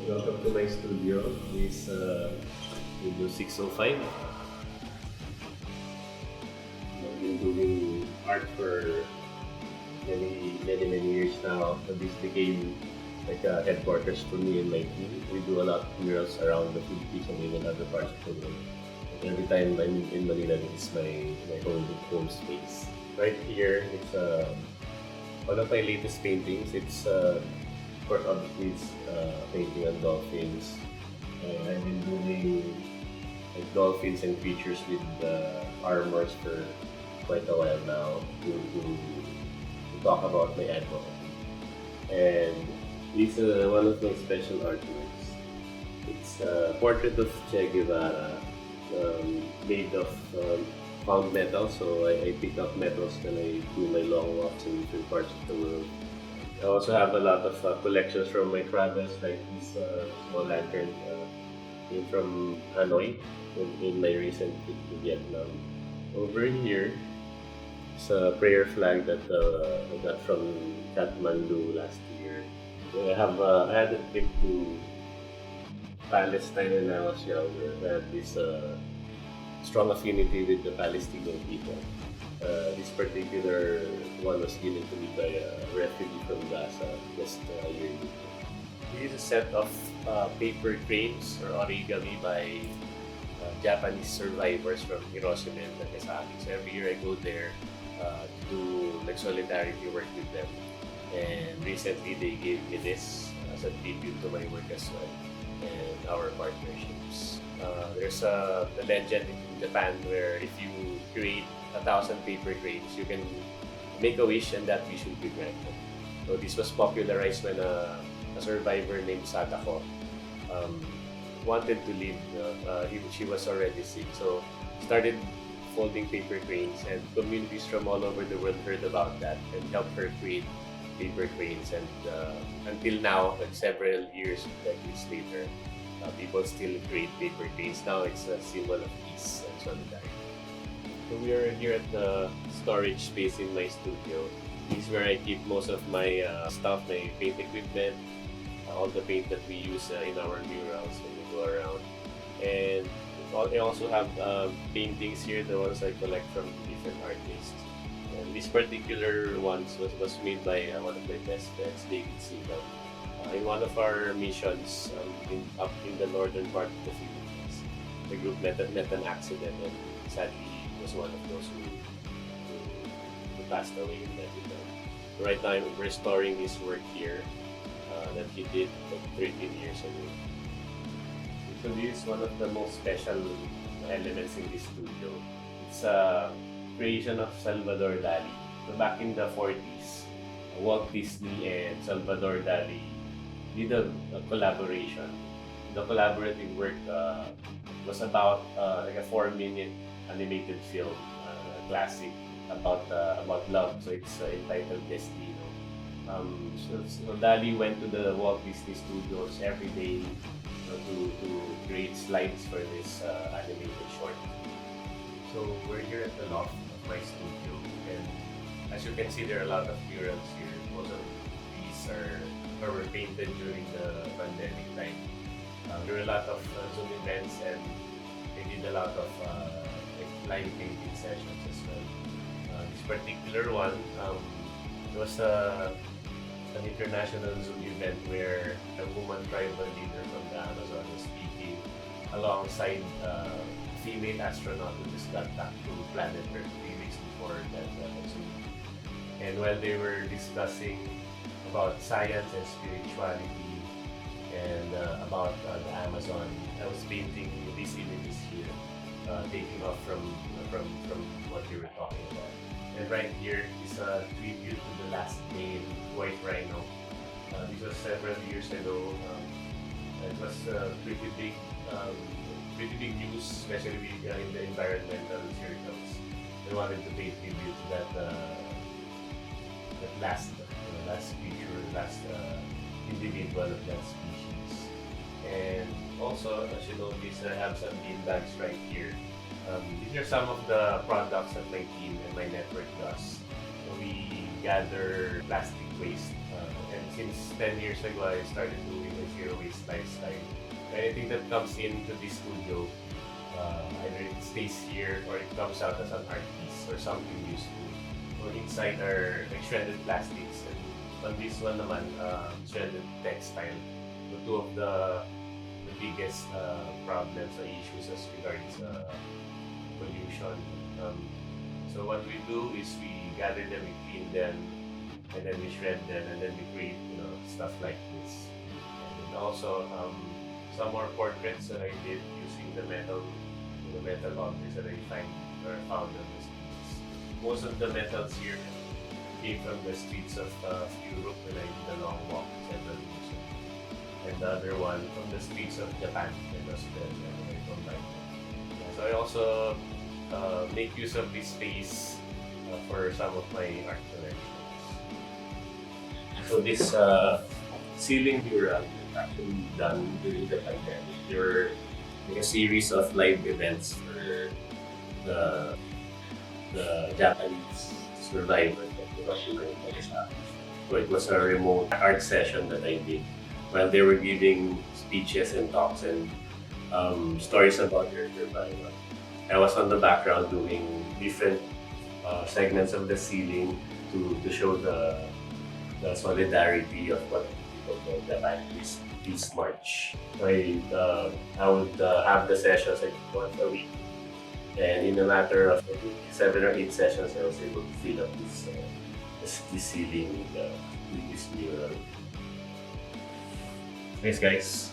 Welcome to my studio. This Studio 605. I've been doing art for many years now. So this became like a headquarters for me and my team. We do a lot of murals around the Philippines and even other parts of the world. And every time I'm in Manila, this is my home space. Right here, it's one of my latest paintings. It's of course, obviously, it's painting on dolphins. I've been doing like dolphins and creatures with armors for quite a while now to talk about my advocacy. And this is one of my special artworks. It's a portrait of Che Guevara made of found metal. So I pick up metals when I do my long walks in different parts of the world. I also have a lot of collections from my travels, like this small lantern came from Hanoi in my recent trip to Vietnam. Over here is a prayer flag that I got from Kathmandu last year. I had a trip to Palestine when I was younger. I had this strong affinity with the Palestinian people. This particular one was given to me by a refugee from Gaza just a year ago. This is a set of paper cranes or origami by Japanese survivors from Hiroshima and Nagasaki. So every year I go there to do like solidarity work with them. And recently they gave me this as a tribute to my work as well and our partnerships. There's a legend in Japan where if you create 1,000 paper cranes, you can make a wish and that wish will be granted. So this was popularized when a survivor named Sadako wanted to live. She was already sick, so started folding paper cranes, and communities from all over the world heard about that and helped her create paper cranes. And until now, like several years, decades later, people still create paper cranes. Now it's a symbol of peace and solidarity. So we are here at the storage space in my studio. This is where I keep most of my stuff, my paint equipment, all the paint that we use in our murals when we go around. And I also have paintings here, the ones I collect from different artists. And this particular one was made by one of my best friends, David Seagal. In one of our missions up in the northern part of the Philippines, the group met an accident, and sadly was one of those who passed away in that event. Right now, I'm restoring his work here that he did like 13 years ago. So this is one of the most special elements in this studio. It's a creation of Salvador Dali. So back in the 40s, Walt Disney and Salvador Dali did a collaboration. The collaborative work was about like a 4-minute animated film, classic about love. So it's entitled Destino. So Dali went to the Walt Disney Studios every day to create slides for this animated short. So we're here at the loft of my studio, and as you can see, there are a lot of murals here. Most of these were painted during the pandemic time. There were a lot of Zoom events, and they did a lot of live painting sessions as well. This particular one, it was an international Zoom event where a woman tribal leader from the Amazon was speaking alongside a female astronaut who just got back to planet Earth 3 weeks before that Zoom. And while they were discussing about science and spirituality and about the Amazon, I was painting these images here, taking off from what we were talking about. And right here is a tribute to the last named white rhino. This was several years ago. It was pretty big news, especially in the environmental circles. They wanted to pay tribute to that last creature, last individual of that species. And also, as you notice, I have some bean bags right here. These are some of the products that my team and my network does. we gather plastic waste. And since 10 years ago, I started doing a zero waste lifestyle. Anything that comes into the studio, either it stays here or it comes out as an art piece or something useful. So inside are like shredded plastics, and on this one naman, shredded textile. So two of the biggest problems or issues as regards pollution. So what we do is we gather them, we clean them, and then we shred them, and then we create stuff like this. And also some more portraits that I did using the metal objects that I found on the streets. Most of the metals here came from the streets of Europe when I did a long walk to Central Luzon, and the other one from the streets of Japan and Australia when I come back. So I also make use of this space for some of my art collections. So this ceiling mural is actually done during the pandemic. There were a series of live events for the Japanese survivors of the Russian Revolution. So it was a remote art session that I did while they were giving speeches and talks and stories about their survival. I was on the background doing different segments of the ceiling to show the solidarity of what people call the Japanese Peace March. So I would have the sessions like once a week, and in a matter of 7 or 8 sessions, I was able to fill up this ceiling with this mural. Thanks, guys.